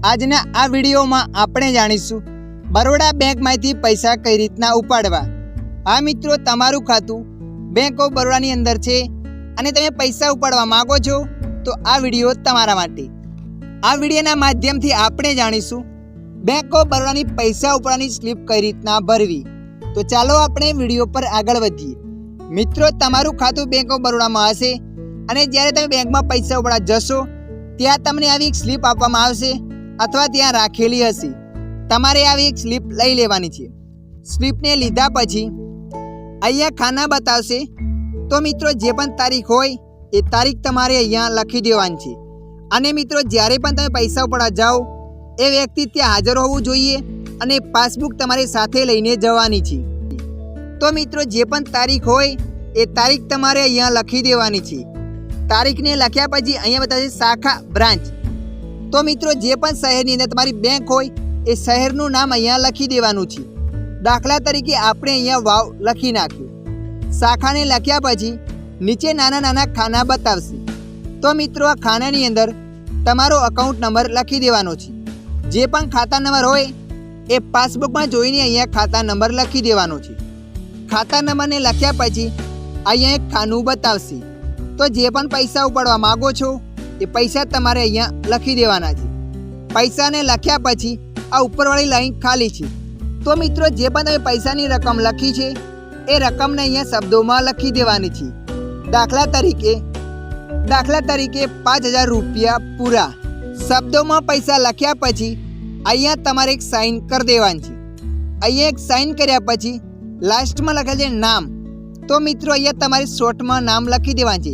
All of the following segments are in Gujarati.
આજના આ વિડીયોમાં આપણે જાણીશું બરોડા બેંકમાંથી પૈસા કઈ રીતના ઉપાડવા। હા મિત્રો, તમારું ખાતું બેંક ઓફ બરોડાની અંદર છે અને તમે પૈસા ઉપાડવા માંગો છો તો આ વિડીયો તમારા માટે। આ વિડીયોના માધ્યમથી આપણે જાણીશું બેંક ઓફ બરોડાની પૈસા ઉપાડવાની સ્લીપ કઈ રીતના ભરવી। તો ચાલો આપણે વિડીયો પર આગળ વધીએ। મિત્રો, તમારું ખાતું બેંક ઓફ બરોડામાં હશે અને જ્યારે તમે બેંકમાં પૈસા ઉપાડવા જશો ત્યાં તમને આવી એક સ્લીપ આપવામાં આવશે અથવા ત્યાં રાખેલી હશે। તમારે આવી એક સ્લીપ લઈ લેવાની છે। સ્લીપને લીધા પછી અહીંયા ખાના બતાવશે, તો મિત્રો જે પણ તારીખ હોય એ તારીખ તમારે અહીંયા લખી દેવાની છે। અને મિત્રો, જ્યારે પણ તમે પૈસા ઉપાડવા જાઓ એ વ્યક્તિ ત્યાં હાજર હોવું જોઈએ અને પાસબુક તમારે સાથે લઈને જવાની છે। તો મિત્રો, જે પણ તારીખ હોય એ તારીખ તમારે અહીંયા લખી દેવાની છે। તારીખને લખ્યા પછી અહીંયા બતાવશે શાખા બ્રાન્ચ। તો મિત્રો, જે પણ શહેરની અંદર તમારી બેંક હોય એ શહેરનું નામ અહીંયા લખી દેવાનું છે। દાખલા તરીકે આપણે અહીંયા વાવ લખી નાખ્યું। શાખાને લખ્યા પછી નીચે નાના નાના ખાના બતાવશે। તો મિત્રો, આ ખાનાની અંદર તમારો અકાઉન્ટ નંબર લખી દેવાનો છે। જે પણ ખાતા નંબર હોય એ પાસબુકમાં જોઈને અહીંયા ખાતા નંબર લખી દેવાનો છે। ખાતા નંબરને લખ્યા પછી અહીંયા એક ખાનું બતાવશે। તો જે પણ પૈસા ઉપાડવા માગો છો એ પૈસા તમારે અહીંયા લખી દેવાના છે। પૈસાને લખ્યા પછી આ ઉપરવાળી લાઈન ખાલી છે। તો મિત્રો, જે પણ તમે પૈસાની રકમ લખી છે એ રકમને અહીંયા શબ્દોમાં લખી દેવાની છે। દાખલા તરીકે 5000 રૂપિયા પૂરા। શબ્દોમાં પૈસા લખ્યા પછી અહીંયા તમારે એક સાઇન કરી દેવાની છે। અહીંયા એક સાઇન કર્યા પછી લાસ્ટમાં લખેલ છે નામ। તો મિત્રો, અહીંયા તમારે શોર્ટમાં નામ લખી દેવાનું છે।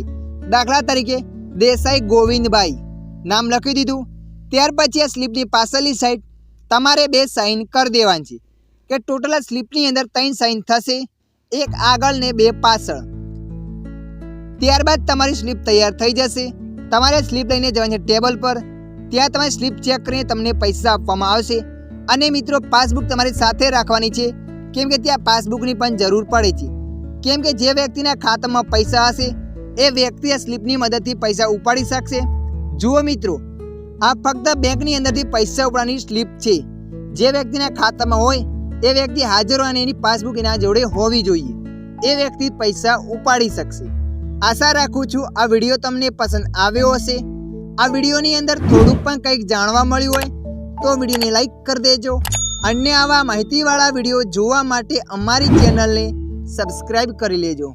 દાખલા તરીકે દેસાઈ ગોવિંદભાઈ નામ લખી દીધું। ત્યાર પછી આ સ્લીપની પાછળની સાઈડ તમારે 2 સાઇન કરી દેવાની છે કે ટોટલ સ્લીપની અંદર 3 સાઇન થશે, એક આગળ ને 2 પાછળ। ત્યારબાદ તમારી સ્લીપ તૈયાર થઈ જશે। તમારે સ્લીપ લઈને જવાની છે ટેબલ પર, ત્યાં તમારી સ્લીપ ચેક કરીને તમને પૈસા આપવામાં આવશે। અને મિત્રો, પાસબુક તમારી સાથે રાખવાની છે, કેમ કે ત્યાં પાસબુકની પણ જરૂર પડે છે। કેમ કે જે વ્યક્તિના ખાતામાં પૈસા હશે એ વ્યક્તિ આ સ્લીપની મદદથી પૈસા ઉપાડી શકશે। જુઓ મિત્રો, આ ફક્ત બેંકની અંદરથી પૈસા ઉપાડવાની સ્લીપ છે। જે વ્યક્તિના ખાતામાં હોય એ વ્યક્તિ હાજર હોય અને એની પાસબુક એના જોડે હોવી જોઈએ, એ વ્યક્તિ પૈસા ઉપાડી શકશે। આશા રાખું છું આ વિડીયો તમને પસંદ આવ્યો હશે। આ વિડીયોની અંદર થોડુંક પણ કંઈક જાણવા મળ્યું હોય તો વિડીયોને લાઈક કરી દેજો। અન્ય આવા માહિતીવાળા વિડીયો જોવા માટે અમારી ચેનલને સબસ્ક્રાઈબ કરી લેજો।